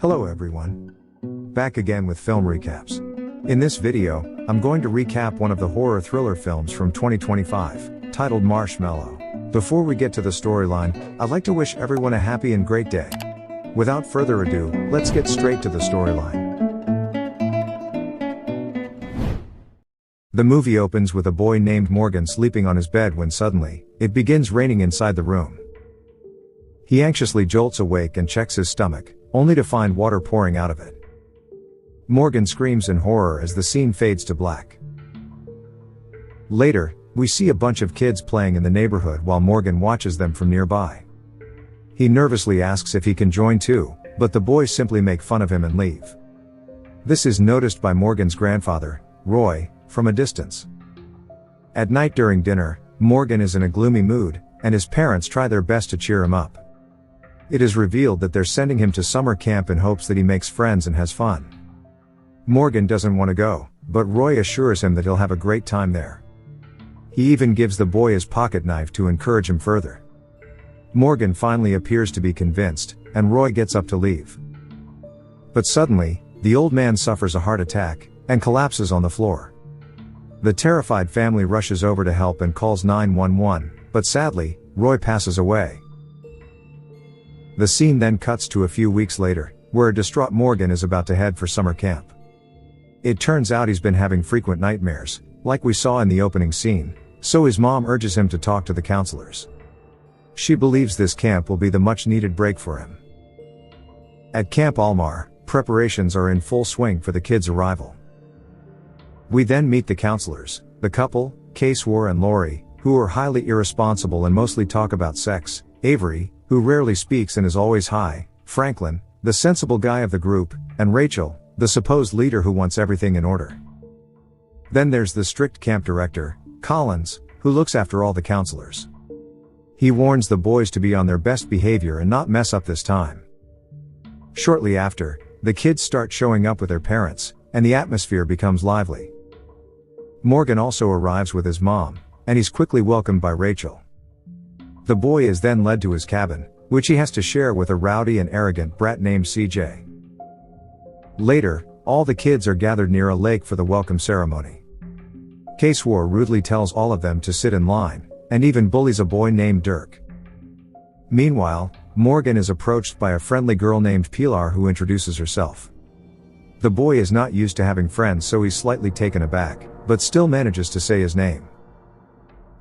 Hello everyone. Back again with film recaps. In this video, I'm going to recap one of the horror thriller films from 2025, titled Marshmallow. Before we get to the storyline, I'd like to wish everyone a happy and great day. Without further ado, let's get straight to the storyline. The movie opens with a boy named Morgan sleeping on his bed when suddenly, it begins raining inside the room. He anxiously jolts awake and checks his stomach, only to find water pouring out of it. Morgan screams in horror as the scene fades to black. Later, we see a bunch of kids playing in the neighborhood while Morgan watches them from nearby. He nervously asks if he can join too, but the boys simply make fun of him and leave. This is noticed by Morgan's grandfather, Roy, from a distance. At night during dinner, Morgan is in a gloomy mood, and his parents try their best to cheer him up. It is revealed that they're sending him to summer camp in hopes that he makes friends and has fun. Morgan doesn't want to go, but Roy assures him that he'll have a great time there. He even gives the boy his pocket knife to encourage him further. Morgan finally appears to be convinced, and Roy gets up to leave. But suddenly, the old man suffers a heart attack, and collapses on the floor. The terrified family rushes over to help and calls 911, but sadly, Roy passes away. The scene then cuts to a few weeks later, where a distraught Morgan is about to head for summer camp. It turns out he's been having frequent nightmares, like we saw in the opening scene, so his mom urges him to talk to the counselors. She believes this camp will be the much-needed break for him. At Camp Almar, preparations are in full swing for the kids' arrival. We then meet the counselors, the couple, Casewar and Lori, who are highly irresponsible and mostly talk about sex, Avery, who rarely speaks and is always high, Franklin, the sensible guy of the group, and Rachel, the supposed leader who wants everything in order. Then there's the strict camp director, Collins, who looks after all the counselors. He warns the boys to be on their best behavior and not mess up this time. Shortly after, the kids start showing up with their parents, and the atmosphere becomes lively. Morgan also arrives with his mom, and he's quickly welcomed by Rachel. The boy is then led to his cabin, which he has to share with a rowdy and arrogant brat named CJ. Later, all the kids are gathered near a lake for the welcome ceremony. Casewar rudely tells all of them to sit in line, and even bullies a boy named Dirk. Meanwhile, Morgan is approached by a friendly girl named Pilar who introduces herself. The boy is not used to having friends, so he's slightly taken aback, but still manages to say his name.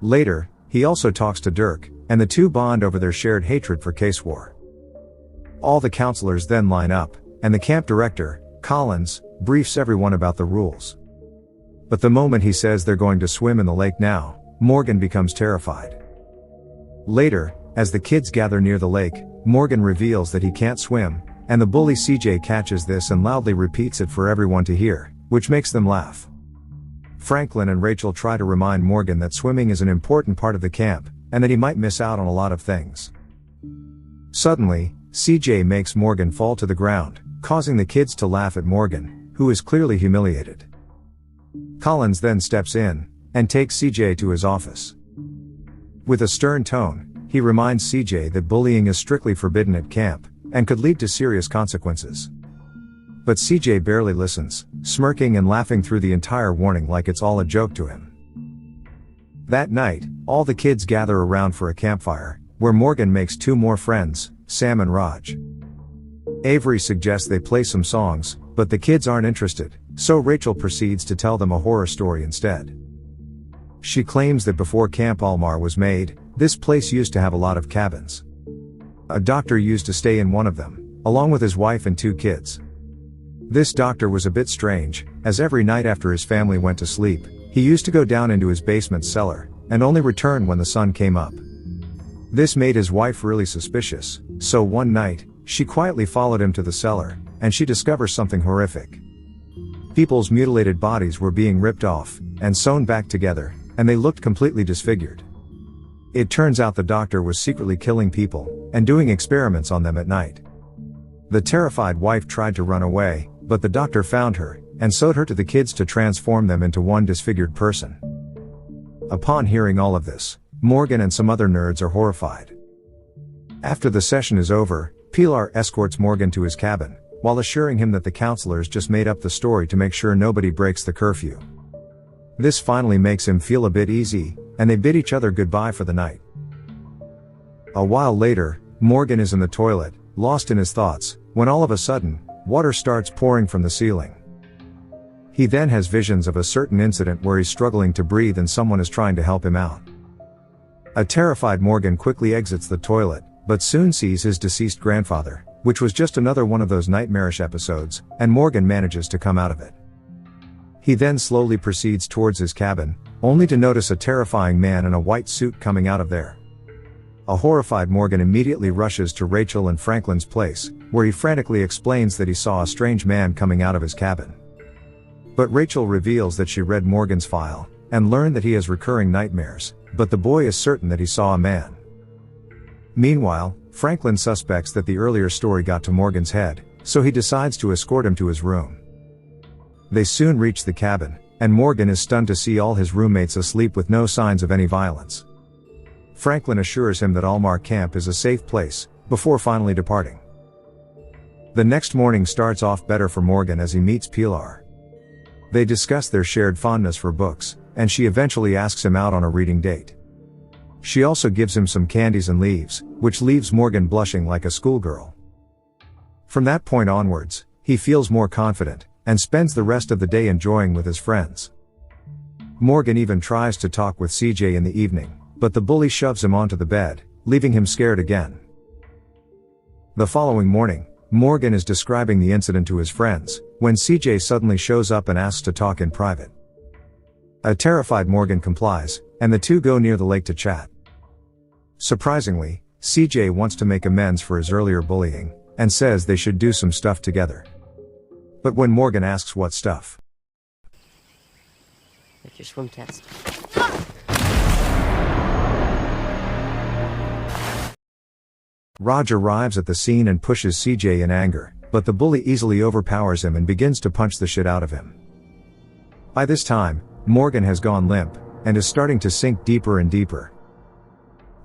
Later, he also talks to Dirk, and the two bond over their shared hatred for Casewar. All the counselors then line up, and the camp director, Collins, briefs everyone about the rules. But the moment he says they're going to swim in the lake now, Morgan becomes terrified. Later, as the kids gather near the lake, Morgan reveals that he can't swim, and the bully CJ catches this and loudly repeats it for everyone to hear, which makes them laugh. Franklin and Rachel try to remind Morgan that swimming is an important part of the camp, and that he might miss out on a lot of things. Suddenly, CJ makes Morgan fall to the ground, causing the kids to laugh at Morgan, who is clearly humiliated. Collins then steps in, and takes CJ to his office. With a stern tone, he reminds CJ that bullying is strictly forbidden at camp, and could lead to serious consequences. But CJ barely listens, smirking and laughing through the entire warning like it's all a joke to him. That night, all the kids gather around for a campfire, where Morgan makes two more friends, Sam and Raj. Avery suggests they play some songs, but the kids aren't interested, so Rachel proceeds to tell them a horror story instead. She claims that before Camp Almar was made, this place used to have a lot of cabins. A doctor used to stay in one of them, along with his wife and two kids. This doctor was a bit strange, as every night after his family went to sleep, he used to go down into his basement cellar, and only return when the sun came up. This made his wife really suspicious, so one night, she quietly followed him to the cellar, and she discovers something horrific. People's mutilated bodies were being ripped off, and sewn back together, and they looked completely disfigured. It turns out the doctor was secretly killing people, and doing experiments on them at night. The terrified wife tried to run away, but the doctor found her, and sewed her to the kids to transform them into one disfigured person. Upon hearing all of this, Morgan and some other nerds are horrified. After the session is over, Pilar escorts Morgan to his cabin, while assuring him that the counselors just made up the story to make sure nobody breaks the curfew. This finally makes him feel a bit easy, and they bid each other goodbye for the night. A while later, Morgan is in the toilet, lost in his thoughts, when all of a sudden, water starts pouring from the ceiling. He then has visions of a certain incident where he's struggling to breathe and someone is trying to help him out. A terrified Morgan quickly exits the toilet, but soon sees his deceased grandfather, which was just another one of those nightmarish episodes, and Morgan manages to come out of it. He then slowly proceeds towards his cabin, only to notice a terrifying man in a white suit coming out of there. A horrified Morgan immediately rushes to Rachel and Franklin's place, where he frantically explains that he saw a strange man coming out of his cabin. But Rachel reveals that she read Morgan's file, and learned that he has recurring nightmares, but the boy is certain that he saw a man. Meanwhile, Franklin suspects that the earlier story got to Morgan's head, so he decides to escort him to his room. They soon reach the cabin, and Morgan is stunned to see all his roommates asleep with no signs of any violence. Franklin assures him that Almar Camp is a safe place, before finally departing. The next morning starts off better for Morgan as he meets Pilar. They discuss their shared fondness for books, and she eventually asks him out on a reading date. She also gives him some candies and leaves, which leaves Morgan blushing like a schoolgirl. From that point onwards, he feels more confident, and spends the rest of the day enjoying with his friends. Morgan even tries to talk with CJ in the evening, but the bully shoves him onto the bed, leaving him scared again. The following morning, Morgan is describing the incident to his friends, when CJ suddenly shows up and asks to talk in private. A terrified Morgan complies, and the two go near the lake to chat. Surprisingly, CJ wants to make amends for his earlier bullying, and says they should do some stuff together. But when Morgan asks what stuff, like your swim test. Raj arrives at the scene and pushes CJ in anger, but the bully easily overpowers him and begins to punch the shit out of him. By this time, Morgan has gone limp, and is starting to sink deeper and deeper.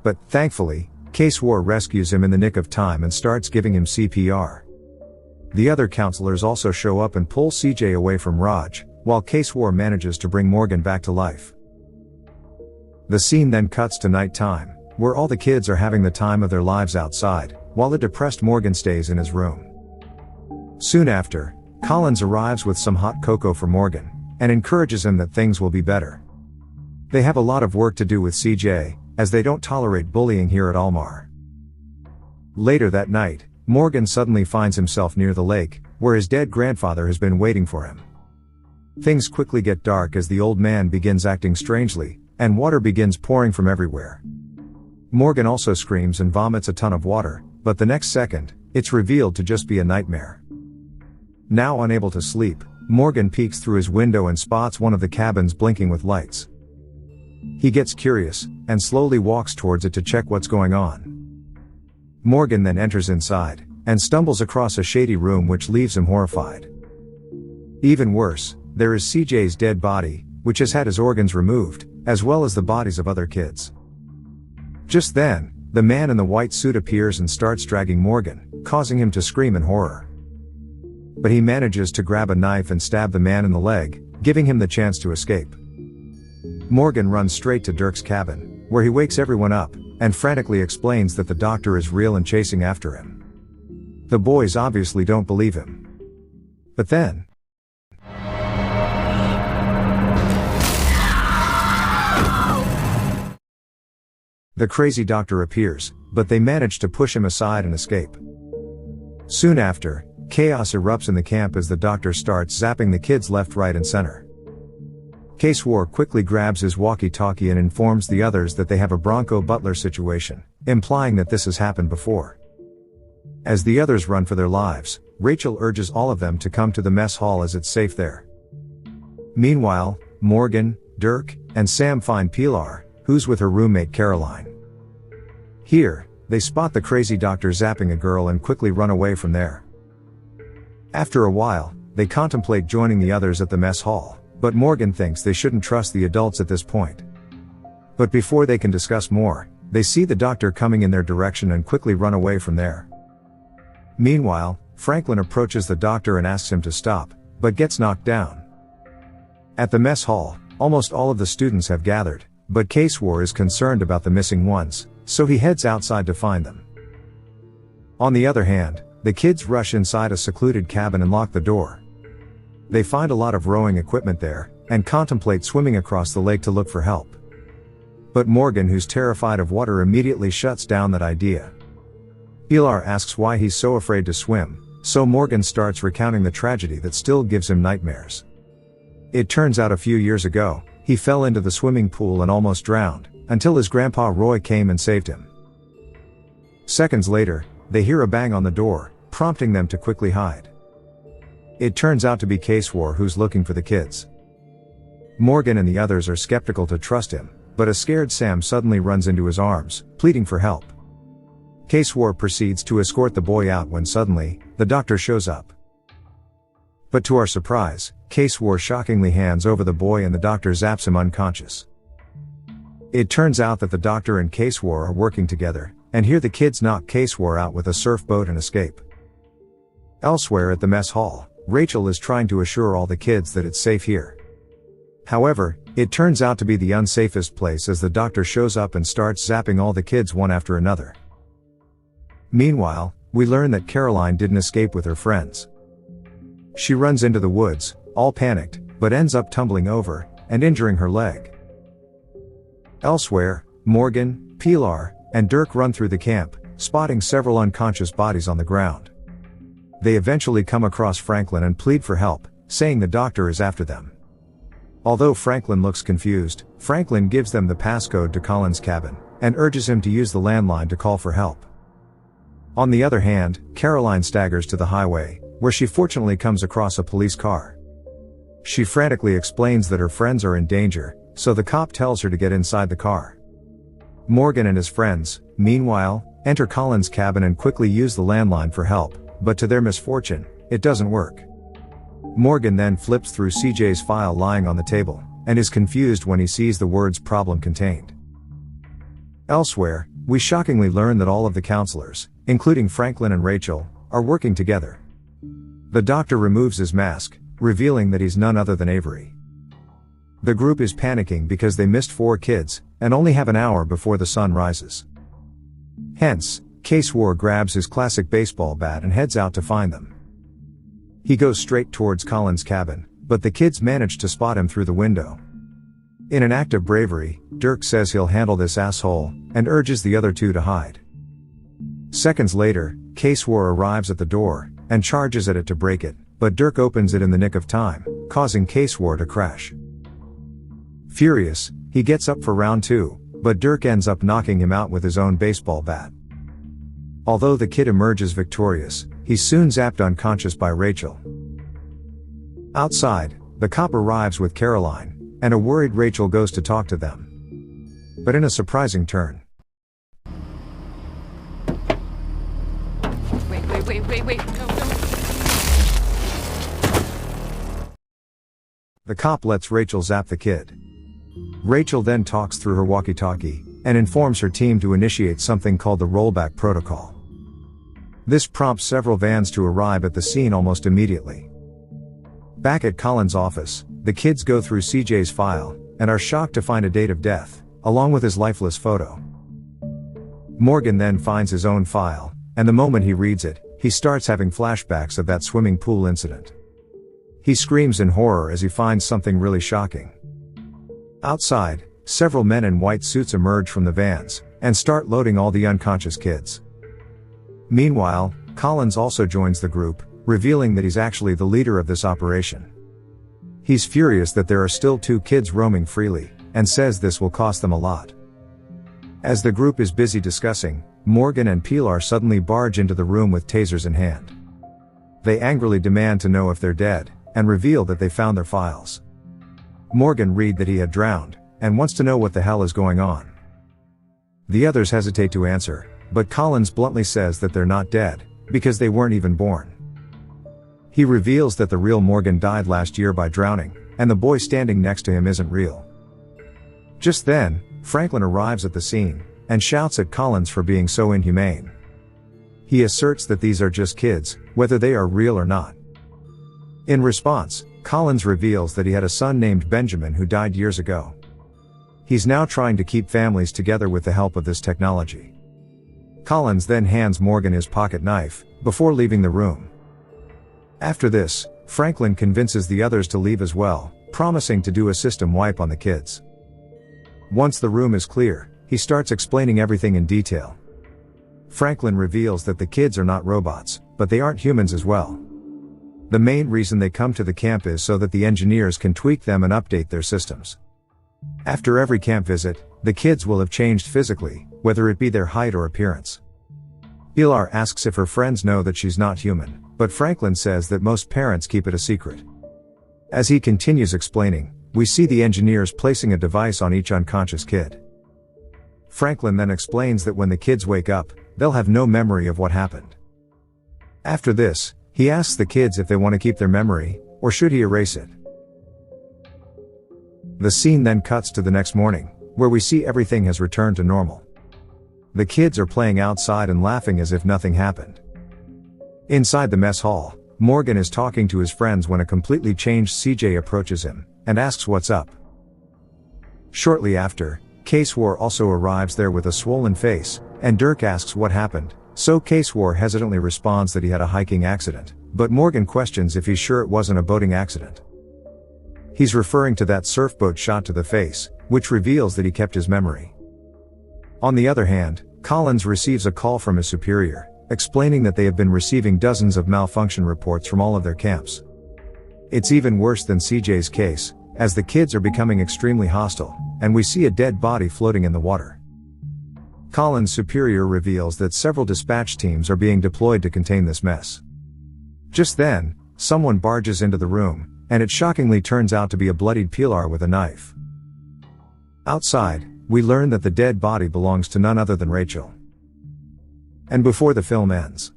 But, thankfully, K-Swar rescues him in the nick of time and starts giving him CPR. The other counselors also show up and pull CJ away from Raj, while K-Swar manages to bring Morgan back to life. The scene then cuts to night time, where all the kids are having the time of their lives outside, while the depressed Morgan stays in his room. Soon after, Collins arrives with some hot cocoa for Morgan, and encourages him that things will be better. They have a lot of work to do with CJ, as they don't tolerate bullying here at Almar. Later that night, Morgan suddenly finds himself near the lake, where his dead grandfather has been waiting for him. Things quickly get dark as the old man begins acting strangely, and water begins pouring from everywhere. Morgan also screams and vomits a ton of water, but the next second, it's revealed to just be a nightmare. Now unable to sleep, Morgan peeks through his window and spots one of the cabins blinking with lights. He gets curious, and slowly walks towards it to check what's going on. Morgan then enters inside, and stumbles across a shady room which leaves him horrified. Even worse, there is CJ's dead body, which has had his organs removed, as well as the bodies of other kids. Just then, the man in the white suit appears and starts dragging Morgan, causing him to scream in horror. But he manages to grab a knife and stab the man in the leg, giving him the chance to escape. Morgan runs straight to Dirk's cabin, where he wakes everyone up, and frantically explains that the doctor is real and chasing after him. The boys obviously don't believe him. But then, the crazy doctor appears, but they manage to push him aside and escape. Soon after, chaos erupts in the camp as the doctor starts zapping the kids left, right, and center. K-Swar quickly grabs his walkie-talkie and informs the others that they have a Bronco Butler situation, implying that this has happened before. As the others run for their lives, Rachel urges all of them to come to the mess hall as it's safe there. Meanwhile, Morgan, Dirk, and Sam find Pilar, who's with her roommate Caroline. Here, they spot the crazy doctor zapping a girl and quickly run away from there. After a while, they contemplate joining the others at the mess hall, but Morgan thinks they shouldn't trust the adults at this point. But before they can discuss more, they see the doctor coming in their direction and quickly run away from there. Meanwhile, Franklin approaches the doctor and asks him to stop, but gets knocked down. At the mess hall, almost all of the students have gathered, but Case-War is concerned about the missing ones, so he heads outside to find them. On the other hand, the kids rush inside a secluded cabin and lock the door. They find a lot of rowing equipment there, and contemplate swimming across the lake to look for help. But Morgan, who's terrified of water, immediately shuts down that idea. Pilar asks why he's so afraid to swim, so Morgan starts recounting the tragedy that still gives him nightmares. It turns out a few years ago, he fell into the swimming pool and almost drowned, until his grandpa Roy came and saved him. Seconds later, they hear a bang on the door, prompting them to quickly hide. It turns out to be Case-War, who's looking for the kids. Morgan and the others are skeptical to trust him, but a scared Sam suddenly runs into his arms, pleading for help. Case-War proceeds to escort the boy out when suddenly, the doctor shows up. But to our surprise, Case-War shockingly hands over the boy and the doctor zaps him unconscious. It turns out that the doctor and Case-War are working together, and here the kids knock Case-War out with a surf boat and escape. Elsewhere at the mess hall, Rachel is trying to assure all the kids that it's safe here. However, it turns out to be the unsafest place as the doctor shows up and starts zapping all the kids one after another. Meanwhile, we learn that Caroline didn't escape with her friends. She runs into the woods, all panicked, but ends up tumbling over, and injuring her leg. Elsewhere, Morgan, Pilar, and Dirk run through the camp, spotting several unconscious bodies on the ground. They eventually come across Franklin and plead for help, saying the doctor is after them. Although Franklin looks confused, Franklin gives them the passcode to Colin's cabin, and urges him to use the landline to call for help. On the other hand, Caroline staggers to the highway, where she fortunately comes across a police car. She frantically explains that her friends are in danger, so the cop tells her to get inside the car. Morgan and his friends, meanwhile, enter Colin's cabin and quickly use the landline for help, but to their misfortune, it doesn't work. Morgan then flips through CJ's file lying on the table, and is confused when he sees the words "problem contained." Elsewhere, we shockingly learn that all of the counselors, including Franklin and Rachel, are working together. The doctor removes his mask, revealing that he's none other than Avery. The group is panicking because they missed 4 kids, and only have an hour before the sun rises. Hence, Case-War grabs his classic baseball bat and heads out to find them. He goes straight towards Colin's cabin, but the kids manage to spot him through the window. In an act of bravery, Dirk says he'll handle this asshole, and urges the other 2 to hide. Seconds later, Case-War arrives at the door, and charges at it to break it, but Dirk opens it in the nick of time, causing Case-War to crash. Furious, he gets up for round 2, but Dirk ends up knocking him out with his own baseball bat. Although the kid emerges victorious, he's soon zapped unconscious by Rachel. Outside, the cop arrives with Caroline, and a worried Rachel goes to talk to them. But in a surprising turn. Wait, no. The cop lets Rachel zap the kid. Rachel then talks through her walkie-talkie, and informs her team to initiate something called the rollback protocol. This prompts several vans to arrive at the scene almost immediately. Back at Colin's office, the kids go through CJ's file, and are shocked to find a date of death, along with his lifeless photo. Morgan then finds his own file, and the moment he reads it, he starts having flashbacks of that swimming pool incident. He screams in horror as he finds something really shocking. Outside, several men in white suits emerge from the vans, and start loading all the unconscious kids. Meanwhile, Collins also joins the group, revealing that he's actually the leader of this operation. He's furious that there are still 2 kids roaming freely, and says this will cost them a lot. As the group is busy discussing, Morgan and Pilar suddenly barge into the room with tasers in hand. They angrily demand to know if they're dead, and reveal that they found their files. Morgan reads that he had drowned, and wants to know what the hell is going on. The others hesitate to answer, but Collins bluntly says that they're not dead, because they weren't even born. He reveals that the real Morgan died last year by drowning, and the boy standing next to him isn't real. Just then, Franklin arrives at the scene, and shouts at Collins for being so inhumane. He asserts that these are just kids, whether they are real or not. In response, Collins reveals that he had a son named Benjamin who died years ago. He's now trying to keep families together with the help of this technology. Collins then hands Morgan his pocket knife, before leaving the room. After this, Franklin convinces the others to leave as well, promising to do a system wipe on the kids. Once the room is clear, he starts explaining everything in detail. Franklin reveals that the kids are not robots, but they aren't humans as well. The main reason they come to the camp is so that the engineers can tweak them and update their systems. After every camp visit, the kids will have changed physically, whether it be their height or appearance. Pilar asks if her friends know that she's not human, but Franklin says that most parents keep it a secret. As he continues explaining, we see the engineers placing a device on each unconscious kid. Franklin then explains that when the kids wake up, they'll have no memory of what happened. After this, he asks the kids if they want to keep their memory, or should he erase it. The scene then cuts to the next morning, where we see everything has returned to normal. The kids are playing outside and laughing as if nothing happened. Inside the mess hall, Morgan is talking to his friends when a completely changed CJ approaches him, and asks what's up. Shortly after, Casewar also arrives there with a swollen face, and Dirk asks what happened, so Casewar hesitantly responds that he had a hiking accident, but Morgan questions if he's sure it wasn't a boating accident. He's referring to that surfboat shot to the face, which reveals that he kept his memory. On the other hand, Collins receives a call from his superior, explaining that they have been receiving dozens of malfunction reports from all of their camps. It's even worse than CJ's case, as the kids are becoming extremely hostile, and we see a dead body floating in the water. Collins' superior reveals that several dispatch teams are being deployed to contain this mess. Just then, someone barges into the room, and it shockingly turns out to be a bloodied Pilar with a knife. Outside, we learn that the dead body belongs to none other than Rachel. And before the film ends,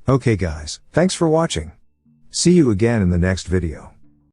okay guys, thanks for watching. See you again in the next video.